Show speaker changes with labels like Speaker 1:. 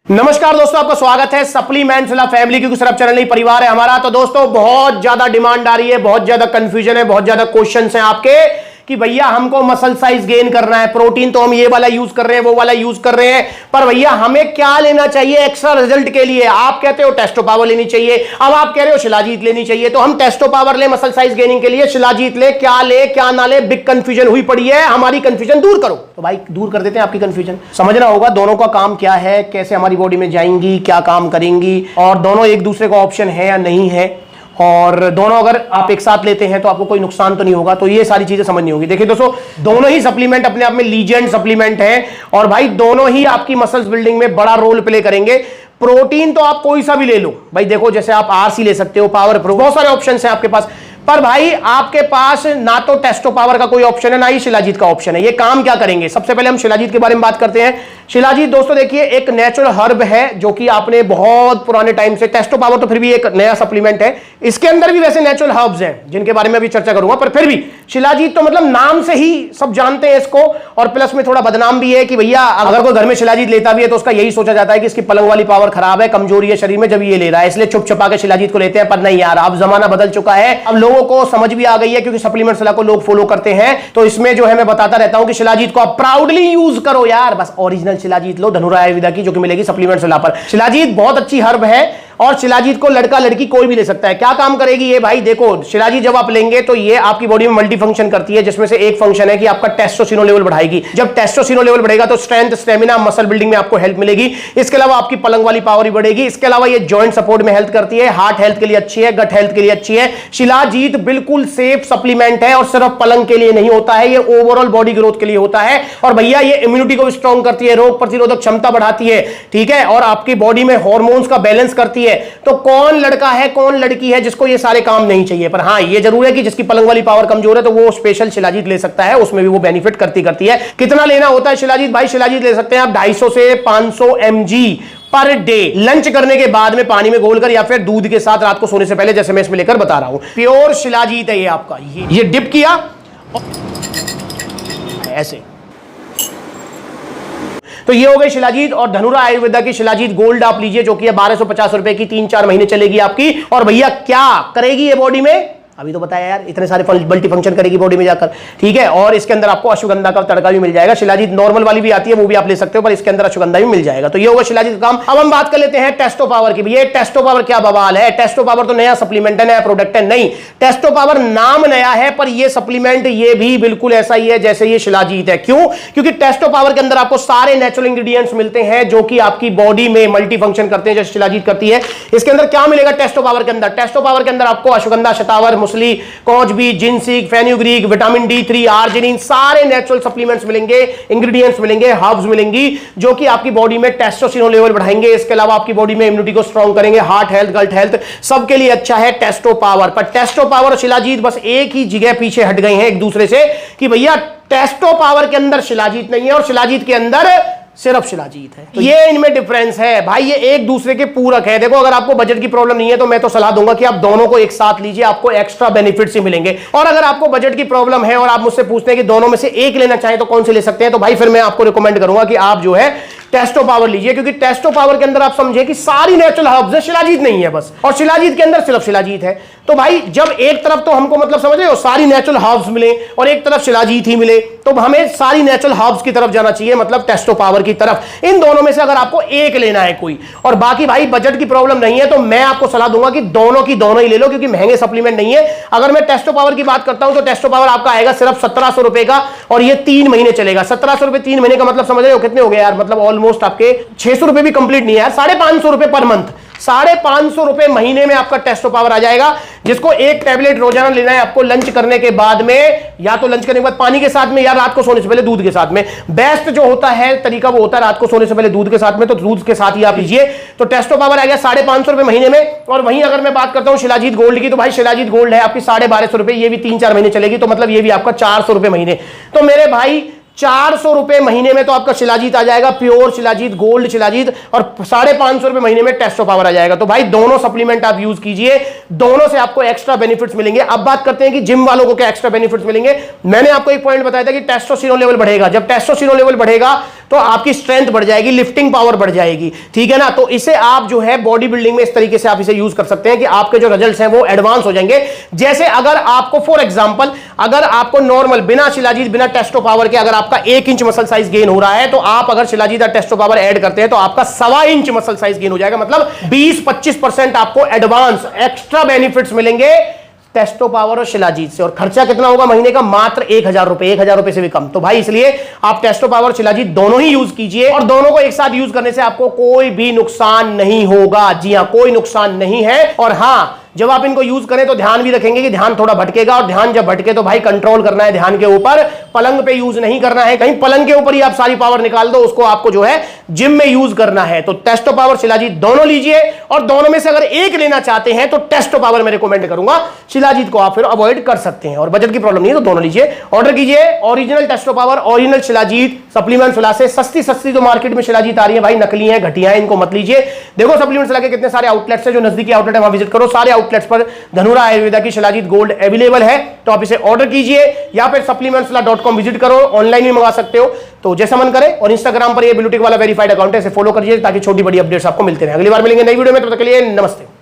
Speaker 1: नमस्कार दोस्तों, आपका स्वागत है सप्लीमेंट्स फैमिली की सिर्फ चैनल नहीं परिवार है हमारा। तो दोस्तों बहुत ज्यादा डिमांड आ रही है, बहुत ज्यादा कंफ्यूजन है, बहुत ज्यादा क्वेश्चंस हैं आपके कि भैया हमको मसल साइज गेन करना है, प्रोटीन तो हम ये वाला यूज कर रहे हैं, वो वाला यूज कर रहे हैं, पर भैया हमें क्या लेना चाहिए एक्स्ट्रा रिजल्ट के लिए। आप कहते हो टेस्टो पावर लेनी चाहिए, अब आप कह रहे हो शिलाजीत लेनी चाहिए, तो हम टेस्टो पावर ले मसल साइज गेनिंग के लिए, शिलाजीत ले क्या ना ले, बिग कंफ्यूजन हुई पड़ी है। हमारी कंफ्यूजन दूर करो, तो भाई दूर कर देते हैं आपकी कंफ्यूजन। समझना होगा दोनों का काम क्या है, कैसे हमारी बॉडी में जाएंगी, क्या काम करेंगी, और दोनों एक दूसरे का ऑप्शन है या नहीं है, और दोनों अगर आप एक साथ लेते हैं तो आपको कोई नुकसान तो नहीं होगा। तो ये सारी चीजें समझनी होगी। देखिए दोस्तों, दोनों ही सप्लीमेंट अपने आप में लीजेंड सप्लीमेंट हैं, और भाई दोनों ही आपकी मसल्स बिल्डिंग में बड़ा रोल प्ले करेंगे। प्रोटीन तो आप कोई सा भी ले लो भाई, देखो जैसे आप आरसी ले सकते हो, पावर प्रो, बहुत सारे ऑप्शन हैं आपके पास, पर भाई आपके पास ना तो टेस्टो पावर का कोई ऑप्शन है, ना ही शिलाजीत का ऑप्शन है। ये काम क्या करेंगे, सबसे पहले हम शिलाजीत के बारे में बात करते हैं। शिलाजीत दोस्तों देखिए एक नेचुरल हर्ब है, जो कि आपने बहुत पुराने टाइम से, टेस्टो पावर तो फिर भी एक नया सप्लीमेंट है, इसके अंदर भी वैसे नेचुरल हर्ब्स हैं जिनके बारे में अभी चर्चा करूंगा, पर फिर भी शिलाजीत तो मतलब नाम से ही सब जानते हैं इसको, और प्लस में थोड़ा बदनाम भी है कि भैया अगर कोई घर में शिलाजीत लेता भी है तो उसका यही सोचा जाता है कि इसकी पलंग वाली पावर खराब है, कमजोरी है शरीर में, जब ये ले रहा है, इसलिए चुप छुपा के शिलाजीत को लेते हैं। पर नहीं यार, अब जमाना बदल चुका है, अब लोगों को समझ भी आ गई है, क्योंकि सप्लीमेंट सलाह को लोग फॉलो करते हैं। तो इसमें जो है मैं बताता रहता हूं कि शिलाजीत को आप प्राउडली यूज करो यार, बस ओरिजिनल शिलाजीत लो धनुरा आयुर्वेदा की, जो कि मिलेगी सप्लीमेंट सलाह पर। शिलाजीत बहुत अच्छी हर्ब है, और शिलाजीत को लड़का लड़की कोई भी ले सकता है। क्या काम करेगी ये भाई, देखो शिलाजीत जब आप लेंगे तो ये आपकी बॉडी में मल्टी फंक्शन करती है, जिसमें से एक फंक्शन है कि आपका टेस्टोस्टेरोन लेवल बढ़ाएगी। जब टेस्टोस्टेरोन लेवल बढ़ेगा तो स्ट्रेंथ, स्टेमिना, मसल बिल्डिंग में आपको हेल्प मिलेगी। इसके अलावा आपकी पलंग वाली पावर भी बढ़ेगी। इसके अलावा ये जॉइंट सपोर्ट में हेल्प करती है, हार्ट हेल्थ के लिए अच्छी है, गट हेल्थ के लिए अच्छी है। शिलाजीत बिल्कुल सेफ सप्लीमेंट है, और सिर्फ पलंग के लिए नहीं होता है, ये ओवरऑल बॉडी ग्रोथ के लिए होता है। और भैया ये इम्यूनिटी को स्ट्रॉन्ग करती है, रोग प्रतिरोधक क्षमता बढ़ाती है, ठीक है, और आपकी बॉडी में हार्मोन्स का बैलेंस करती है। तो कौन लड़का है कौन लड़की है जिसको ये सारे काम नहीं चाहिए, पर हां ये जरूर है कि जिसकी पलंग वाली पावर कमजोर है तो वो स्पेशल शिलाजीत ले सकता है, उसमें भी वो बेनिफिट करती है। कितना लेना होता है शिलाजीत, भाई शिलाजीत ले सकते हैं आप 250 से 500 mg पर डे, लंच करने के बाद में पानी में घोलकर, या फिर दूध के साथ रात को सोने से पहले, जैसे मैं इसमें लेकर बता रहा हूं। प्योर शिलाजीत है ये आपका, ये डिप किया ऐसे, तो ये हो गई शिलाजीत। और धनुरा आयुर्वेदा की शिलाजीत गोल्ड आप लीजिए, जो कि है 1250 रुपए की, 3-4 महीने चलेगी आपकी। और भैया क्या करेगी ये बॉडी में, अभी तो बताया यार, इतने सारे मल्टी फंक्शन करेगी बॉडी में जाकर, ठीक है। और इसके अंदर आपको अश्वगंधा का तड़का भी मिल जाएगा। शिलाजीत नॉर्मल वाली भी आती है, वो भी आप ले सकते हो, पर इसके अंदर अश्वगंधा भी मिल जाएगा। तो ये होगा शिलाजीत का काम। अब हम बात कर लेते हैं टेस्टो पावर की। ये टेस्टो पावर क्या बवाल है, टेस्टो पावर तो नया सप्लीमेंट है, नया प्रोडक्ट है, नहीं, टेस्टो पावर नाम नया है, पर ये सप्लीमेंट ये भी बिल्कुल ऐसा ही है जैसे ये शिलाजीत है। क्यों, क्योंकि टेस्टो पावर के अंदर आपको सारे नेचुरल इंग्रेडिएंट्स मिलते हैं जो कि आपकी बॉडी में मल्टी फंक्शन करते हैं, जैसे शिलाजीत करती है। इसके अंदर क्या मिलेगा टेस्टो पावर के अंदर, टेस्टो पावर के अंदर आपको अश्वगंधा, शतावर, मुसली, भी, जिंसिक, फेन्यूग्रीक, विटामिन D3, आर्जिनिन, सारे नेचुरल सप्लीमेंट्स मिलेंगे, इंग्रेडिएंट्स मिलेंगे, हर्ब्स मिलेंगी, जो कि आपकी बॉडी में टेस्टोस्टेरोन लेवल बढ़ाएंगे। इसके अलावा आपकी बॉडी में इम्यूनिटी को स्ट्रॉन्ग करेंगे, हार्ट हेल्थ, गट हेल्थ, सबके लिए अच्छा है टेस्टो पावर। पर टेस्टो पावर और शिलाजीत बस एक ही जगह पीछे हट गए हैं एक दूसरे से, कि भैया टेस्टो पावर के अंदर शिलाजीत नहीं है और शिलाजीत के अंदर सिर्फ शिलाजीत है। तो ये इनमें डिफरेंस है भाई, ये एक दूसरे के पूरक है। देखो अगर आपको बजट की प्रॉब्लम नहीं है तो मैं तो सलाह दूंगा कि आप दोनों को एक साथ लीजिए, आपको एक्स्ट्रा बेनिफिट्स ही मिलेंगे। और अगर आपको बजट की प्रॉब्लम है और आप मुझसे पूछते हैं कि दोनों में से एक लेना चाहें तो कौन से ले सकते हैं, तो भाई फिर मैं आपको रिकमेंड करूंगा कि आप जो है टेस्टो पावर लीजिए, क्योंकि टेस्टो पावर के अंदर आप समझे कि सारी नेचुरल हर्ब्स है, शिलाजीत नहीं है बस, और शिलाजीत के अंदर सिर्फ शिलाजीत है। तो भाई जब एक तरफ तो हमको मतलब समझ रहे हो सारी नेचुरल हर्ब्स मिले और एक तरफ शिलाजीत ही मिले, तो हमें सारी नेचुरल हर्ब्स की तरफ जाना चाहिए, मतलब टेस्टो पावर की तरफ। इन दोनों में से अगर आपको एक लेना है कोई, और बाकी भाई बजट की प्रॉब्लम नहीं है, तो मैं आपको सलाह दूंगा कि दोनों की दोनों ही ले लो, क्योंकि महंगे सप्लीमेंट नहीं है। अगर मैं टेस्टो पावर की बात करता हूं तो टेस्टो पावर आपका आएगा सिर्फ 1700 रुपए का, और ये 3 महीने चलेगा। 1700 रुपए 3 महीने का मतलब समझ रहे हो कितने हो गए यार, मतलब ऑलमोस्ट आपके 600 रुपए भी कंप्लीट नहीं है यार, 550 रुपए पर मंथ, 550 रुपए महीने में आपका टेस्टो पावर आ जाएगा, जिसको एक टैबलेट रोजाना लेना है आपको लंच करने के बाद में, या तो लंच करने के बाद पानी के साथ में, या रात को सोने से पहले दूध के साथ में। बेस्ट जो होता है तरीका वो होता है रात को सोने से पहले दूध के साथ में, तो दूध के साथ ही आप लीजिए। तो टेस्टो पावर आ गया 550 रुपए महीने में। और वहीं अगर मैं बात करता हूं शिलाजीत गोल्ड की, तो भाई शिलाजीत गोल्ड है आपकी 1250 रुपए, ये भी 3-4 महीने चलेगी, तो मतलब ये भी आपका 400 रुपए महीने। तो मेरे भाई 400 रुपए महीने में तो आपका शिलाजीत आ जाएगा, प्योर शिलाजीत, गोल्ड शिलाजीत, और 550 रुपए महीने में टेस्टो पावर आ जाएगा। तो भाई दोनों सप्लीमेंट आप यूज कीजिए, दोनों से आपको एक्स्ट्रा बेनिफिट्स मिलेंगे। अब बात करते हैं कि जिम वालों को क्या एक्स्ट्रा बेनिफिट्स मिलेंगे। मैंने आपको एक पॉइंट बताया था कि टेस्टोस्टेरोन लेवल बढ़ेगा। जब टेस्टोस्टेरोन लेवल बढ़ेगा तो आपकी स्ट्रेंथ बढ़ जाएगी, लिफ्टिंग पावर बढ़ जाएगी, ठीक है ना। तो इसे आप जो है बॉडी बिल्डिंग में इस तरीके से आप इसे यूज कर सकते हैं कि आपके जो रिजल्ट्स हैं वो एडवांस हो जाएंगे। जैसे अगर आपको फॉर एग्जांपल अगर आपको नॉर्मल बिना शिलाजीत बिना टेस्टो पावर के अगर आपका 1 इंच मसल साइज गेन हो रहा है, तो आप अगर शिलाजीत और टेस्टो पावर ऐड करते हैं तो आपका 1.25 इंच मसल साइज गेन हो जाएगा। मतलब 20-25% आपको एडवांस एक्स्ट्रा बेनिफिट्स मिलेंगे टेस्टो पावर और शिलाजीत से। और खर्चा कितना होगा महीने का? मात्र 1000 रुपए, 1000 रुपए से भी कम। तो भाई इसलिए आप टेस्टो पावर और शिलाजीत दोनों ही यूज कीजिए, और दोनों को एक साथ यूज करने से आपको कोई भी नुकसान नहीं होगा। जी हां, कोई नुकसान नहीं है। और हां, जब आप इनको यूज करें तो ध्यान भी रखेंगे कि ध्यान थोड़ा भटकेगा, और ध्यान जब भटके तो भाई कंट्रोल करना है ध्यान के ऊपर, पलंग पे यूज नहीं करना है। कहीं पलंग के ऊपर ही आप सारी पावर निकाल दो, उसको आपको जो है जिम में यूज करना है। तो टेस्टो पावर शिलाजीत दोनों लीजिए, और दोनों में से अगर एक लेना चाहते हैं तो टेस्टो पावर मैं रिकमेंड करूंगा, शिलाजीत को आप फिर अवॉइड कर सकते हैं। और बजट की प्रॉब्लम नहीं है तो दोनों लीजिए। ऑर्डर कीजिए original Testo power, original shilajit supplement सुला से। सस्ती सस्ती जो मार्केट में शिलाजीत आ रही है भाई नकली है, घटिया है, इनको मत लीजिए। देखो सप्लीमेंट सुला के कितने सारे आउटलेट्स है, जो नजदीकी आउटलेट है वहां विजिट करो। सारे आउटलेट्स पर धनुरा आयुर्वेदा की शिलाजीत गोल्ड अवेलेबल है, तो आप इसे ऑर्डर कीजिए या फिर supplementsula.com विजिट करो, ऑनलाइन भी मंगा सकते हो, तो जैसा मन करे। और इंस्टाग्राम पर ये ब्लूटिक वाला वेरीफाइड अकाउंट है, इसे फॉलो करिए ताकि छोटी बड़ी अपडेट्स आपको मिलते रहे। अगली बार मिलेंगे नई वीडियो में, तब तक के लिए नमस्ते।